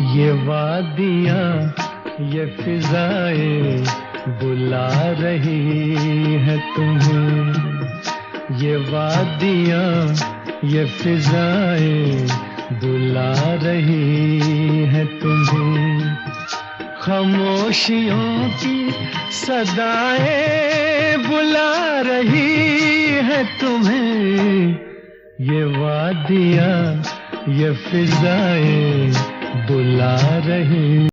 ये वादियाँ ये फिजाएं बुला रही है तुम्हें। ये वादियाँ ये फिजाएं बुला रही है तुम्हें। खामोशियों की सदाएं बुला रही है तुम्हें। ये वादियाँ ये फिजाएं बुला रही